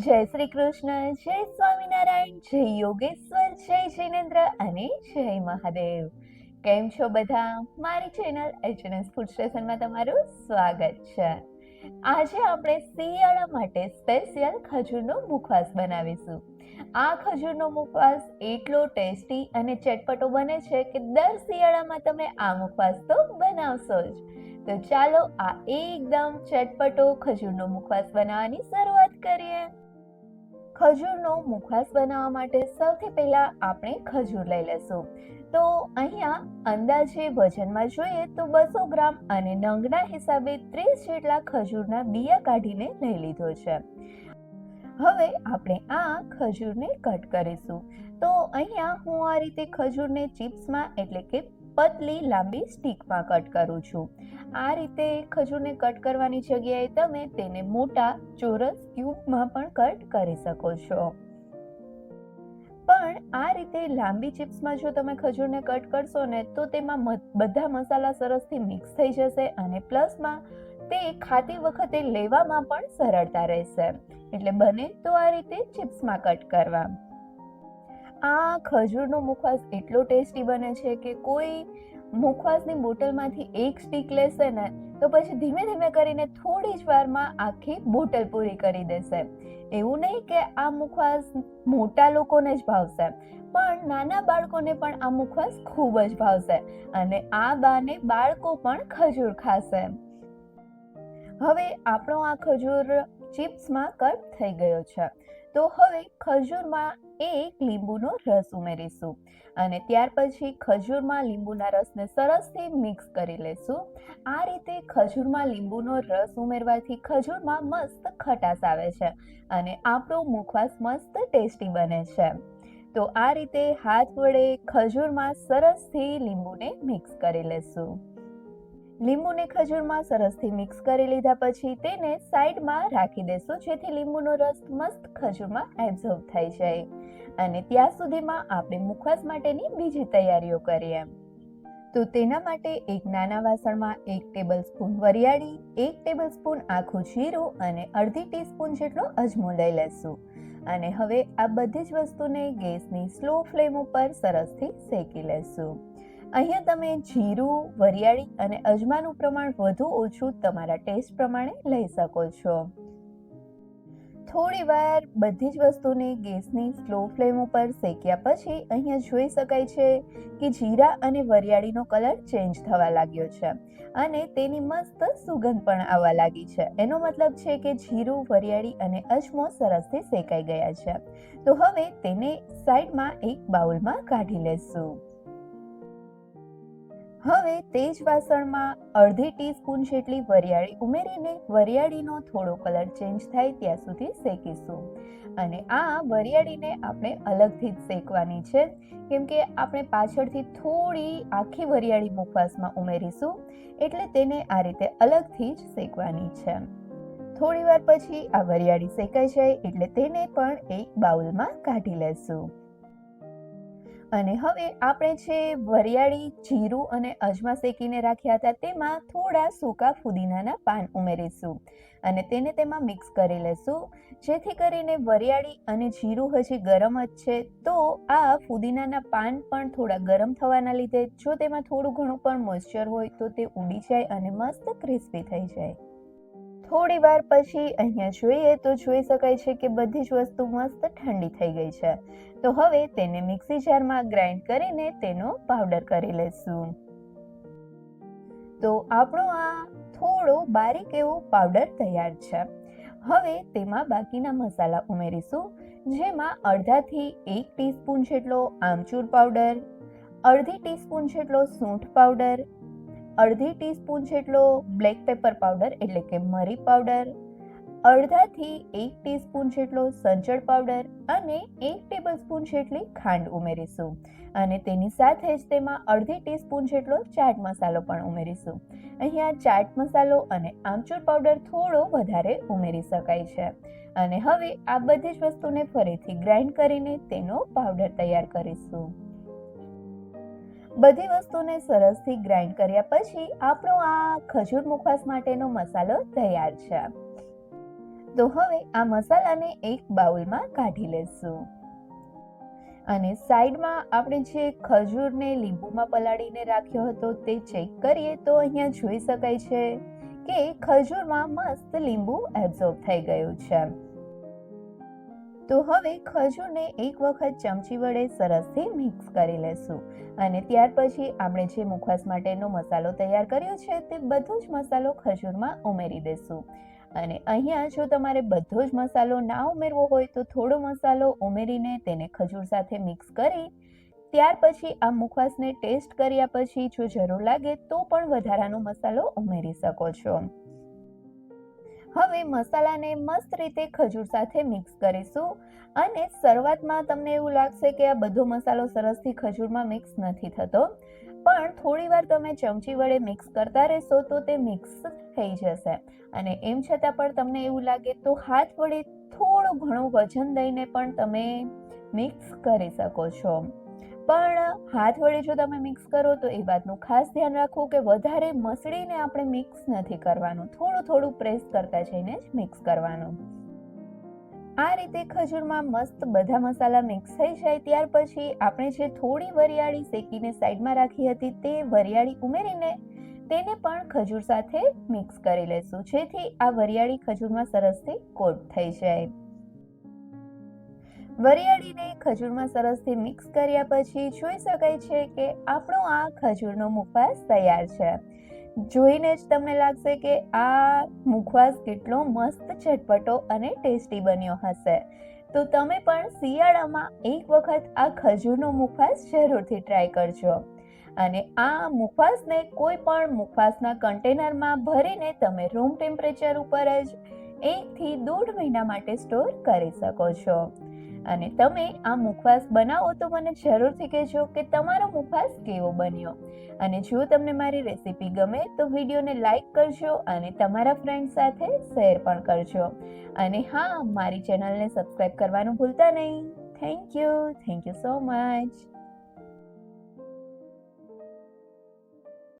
જય શ્રી કૃષ્ણ, જય સ્વામિનારાયણ, જય યોગેશ્વર, જય જૈનેન્દ્ર અને જય મહાદેવ. કેમ છો બધા? મારી ચેનલ એચએનએસ ફૂડ સ્ટેશનમાં તમારું સ્વાગત છે. આજે આપણે શિયાળા માટે સ્પેશિયલ ખજૂરનો મુખવાસ બનાવીશું. આ ખજૂરનો મુખવાસ એટલો ટેસ્ટી અને ચટપટો બને છે કે દર શિયાળામાં તમે આ મુખવાસ તો બનાવશો જ. તો ચાલો આ એકદમ ચટપટો ખજૂરનો મુખવાસ બનાવવાની શરૂઆત કરીએ. ખજૂરનો મુખવાસ બનાવવા માટે સૌથી પહેલા આપણે ખજૂર લઈ લેશું. તો અહીંયા અંદાજે વજનમાં જોઈએ તો 200 ગ્રામ અને નંગના હિસાબે 30 જેટલા ખજૂરના બિયા કાઢીને લઈ લીધો છે. હવે આપણે આ ખજૂરને કટ કરીશું. તો અહીંયા હું આ રીતે ખજૂરને ચિપ્સમાં એટલે કે પતલી લાંબી સ્ટીકમાં કટ કરું છું. આ રીતે ખજૂરને કટ કરવાની જગ્યાએ તમે તેને મોટા ચોરસ ક્યુબમાં પણ કટ કરી શકો છો. પણ આ રીતે લાંબી ચિપ્સમાં જો તમે ખજૂરને કટ કરશો ને તો તેમાં બધા મસાલા સરસથી મિક્સ થઈ જશે અને પ્લસમાં તે ખાતી વખતે લેવામાં પણ સરળતા રહેશે. એટલે બને તો આ રીતે ચિપ્સમાં કટ કરવા. આ ખજૂરનો મુખવાસ એટલો ટેસ્ટી બને છે કે કોઈ મુખવાસની બોટલમાંથી એક સ્ટીક લેશે ને તો પછી ધીમે ધીમે કરીને થોડી જ વારમાં આખી બોટલ પૂરી કરી દેશે. એવું નહીં કે આ મુખવાસ મોટા લોકોને જ ભાવશે, પણ નાના બાળકોને પણ આ મુખવાસ ખૂબ જ ભાવશે અને આ બાને બાળકો પણ ખજૂર ખાશે. હવે આપણો આ ખજૂર ચિપ્સમાં કટ થઈ ગયો છે. તો હવે ખજૂરમાં એક લીંબુનો રસ ઉમેરીશું અને ત્યાર પછી ખજૂરમાં લીંબુના રસને સરસથી મિક્સ કરી લેશું. આ રીતે ખજૂરમાં લીંબુનો રસ ઉમેરવાથી ખજૂરમાં મસ્ત ખટાશ આવે છે અને આપણો મુખવાસ મસ્ત ટેસ્ટી બને છે. તો આ રીતે હાથ વડે ખજૂરમાં સરસથી લીંબુને મિક્સ કરી લેશું. લીંબુને ખજૂરમાં સરસથી મિક્સ કરી લીધા પછી તેને સાઈડમાં રાખી દેશું જેથી લીંબુનો રસ મસ્ત ખજૂરમાં એબ્ઝોર્બ થઈ જાય. અને ત્યાં સુધીમાં આપણે મુખવાસ માટેની બીજી તૈયારીઓ કરીએ. તો તેના માટે એક નાના વાસણમાં 1 ટેબલસ્પૂન વરિયાળી, 1 ટેબલસ્પૂન આખું જીરું અને અડધી ટીસ્પૂન જેટલો અજમો લઈ લેશું. અને હવે આ બધી જ વસ્તુને ગેસની સ્લો ફ્લેમ ઉપર સરસથી શેકી લેશું. અહીંયા તમે જીરું, વરિયાળી અને અજમાનું પ્રમાણ વધુ ઓછું તમારા ટેસ્ટ પ્રમાણે લઈ શકો છો. થોડી વાર બધી જ વસ્તુને ગેસની સ્લો ફ્લેમ ઉપર શેક્યા પછી અહીંયા જોઈ શકાય છે કે જીરા અને વરિયાળીનો કલર ચેન્જ થવા લાગ્યો છે અને તેની મસ્ત સુગંધ પણ આવવા લાગી છે. એનો મતલબ છે કે જીરું, વરિયાળી અને અજમો સરસથી શેકાઈ ગયા છે. તો હવે તેને સાઈડમાં એક બાઉલમાં કાઢી લેશું. હવે તે જ વાસણમાં અડધી ટીસ્પૂન જેટલી વરિયાળી ઉમેરીને વરિયાળીનો થોડો કલર ચેન્જ થાય ત્યાં સુધી શેકીશું. અને આ વરિયાળીને આપણે અલગથી જ શેકવાની છે કેમ કે આપણે પાછળથી થોડી આખી વરિયાળી મુખવાસમાં ઉમેરીશું એટલે તેને આ રીતે અલગથી જ શેકવાની છે. થોડી વાર પછી આ વરિયાળી શેકાઈ જાય એટલે તેને પણ એક બાઉલમાં કાઢી લેશું. અને હવે આપણે જે વરિયાળી, જીરું અને અજમા શેકીને રાખ્યા હતા તેમાં થોડા સૂકા ફુદીનાના પાન ઉમેરીશું અને તેને તેમાં મિક્સ કરી લેશું જેથી કરીને વરિયાળી અને જીરું હજી ગરમ જ છે તો આ ફુદીનાના પાન પણ થોડા ગરમ થવાના લીધે જો તેમાં થોડું ઘણું પણ મોઇસ્ચર હોય તો તે ઉડી જાય અને મસ્ત ક્રિસ્પી થઈ જાય. થોડી વાર પછી અહીંયા જોઈએ તો જોઈ શકાય છે કે બધી જ વસ્તુ મસ્ત ઠંડી થઈ ગઈ છે. તો હવે તેને મિક્સી જારમાં ગ્રાઇન્ડ કરીને તેનો પાવડર કરી લેશું. તો આપણો આ થોડો બારીક એવો પાવડર તૈયાર છે. હવે તેમાં બાકીના મસાલા ઉમેરીશું જેમાં અડધાથી 1 ટીસ્પૂન જેટલો આમચૂર પાવડર, અડધી ટીસ્પૂન જેટલો સૂંઠ પાવડર, અડધી ટીસ્પૂન જેટલો બ્લેક પેપર પાવડર એટલે કે મરી પાવડર, અડધાથી 1 ટીસ્પૂન જેટલો સંચળ પાવડર અને 1 ટેબલસ્પૂન જેટલી ખાંડ ઉમેરીશું. અને તેની સાથે જ તેમાં અડધી ટીસ્પૂન જેટલો ચાટ મસાલો પણ ઉમેરીશું. અહીંયા ચાટ મસાલો અને આમચૂર પાવડર થોડો વધારે ઉમેરી શકાય છે. અને હવે આ બધી જ વસ્તુને ફરીથી ગ્રાઇન્ડ કરીને તેનો પાવડર તૈયાર કરીશું. બધી વસ્તુને સરસથી ગ્રાઇન્ડ કર્યા પછી આપણો આ ખજૂર મુખવાસ માટેનો મસાલો તૈયાર છે. તો હવે આ મસાલાને એક બાઉલમાં કાઢી લેશું. અને સાઈડમાં આપણે જે ખજૂરને લીંબુમાં પલાળીને રાખ્યો હતો તે ચેક કરીએ તો અહીંયા જોઈ શકાય છે કે ખજૂરમાં મસ્ત લીંબુ એબ્ઝોર્બ થઈ ગયું છે. તો હવે ખજૂરને એક વખત ચમચી વડે સરસથી મિક્સ કરી લેશું અને ત્યાર પછી આપણે જે મુખવાસ માટેનો મસાલો તૈયાર કર્યો છે તે બધો જ મસાલો ખજૂરમાં ઉમેરી દેશું. અને અહીંયા જો તમારે બધો જ મસાલો ના ઉમેરવો હોય તો થોડો મસાલો ઉમેરીને તેને ખજૂર સાથે મિક્સ કરી ત્યાર પછી આ મુખવાસને ટેસ્ટ કર્યા પછી જો જરૂર લાગે તો પણ વધારાનો મસાલો ઉમેરી શકો છો. હવે મસાલાને મસ્ત રીતે ખજૂર સાથે મિક્સ કરીશું અને શરૂઆતમાં તમને એવું લાગશે કે આ બધો મસાલો સરસથી ખજૂરમાં મિક્સ નથી થતો, પણ થોડી વાર તમે ચમચી વડે મિક્સ કરતા રહેશો તો તે મિક્સ થઈ જશે. અને એમ છતાં પણ તમને એવું લાગે તો હાથ વડે થોડું ઘણું વજન દઈને પણ તમે મિક્સ કરી શકો છો. પણ હાથ વડે જો તમે મિક્સ કરો તો એ વાતનું ખાસ ધ્યાન રાખવું કે વધારે મસળીને આપણે મિક્સ નથી કરવાનું, થોડું થોડું પ્રેસ કરતા જઈને જ મિક્સ કરવાનું. આ રીતે ખજૂરમાં મસ્ત બધા મસાલા મિક્સ થઈ જાય ત્યાર પછી આપણે જે થોડી વરિયાળી શેકીને સાઈડમાં રાખી હતી તે વરિયાળી ઉમેરીને તેને પણ ખજૂર સાથે મિક્સ કરી લેશું જેથી આ વરિયાળી ખજૂરમાં સરસથી કોટ થઈ જાય. વરિયાળીને ખજૂરમાં સરસથી મિક્સ કર્યા પછી જોઈ શકાય છે કે આપણો આ ખજૂરનો મુખવાસ તૈયાર છે. જોઈને જ તમને લાગશે કે આ મુખવાસ કેટલો મસ્ત ચટપટો અને ટેસ્ટી બન્યો હશે. તો તમે પણ શિયાળામાં એક વખત આ ખજૂરનો મુખવાસ જરૂરથી ટ્રાય કરજો. અને આ મુખવાસને કોઈ પણ મુખવાસના કન્ટેનરમાં ભરીને તમે રૂમ ટેમ્પરેચર ઉપર જ 1 થી 1.5 મહિના માટે સ્ટોર કરી શકો છો. અને તમે આ મુખવાસ બનાવો તો મને જરૂરથી કહેજો કે તમારો મુખવાસ કેવો બન્યો. અને જો તમને મારી રેસીપી ગમે તો વિડીયોને લાઈક કરજો અને તમારા ફ્રેન્ડ સાથે શેર પણ કરજો. અને હા, મારી ચેનલને સબસ્ક્રાઇબ કરવાનું ભૂલતા નહીં. Thank you so much.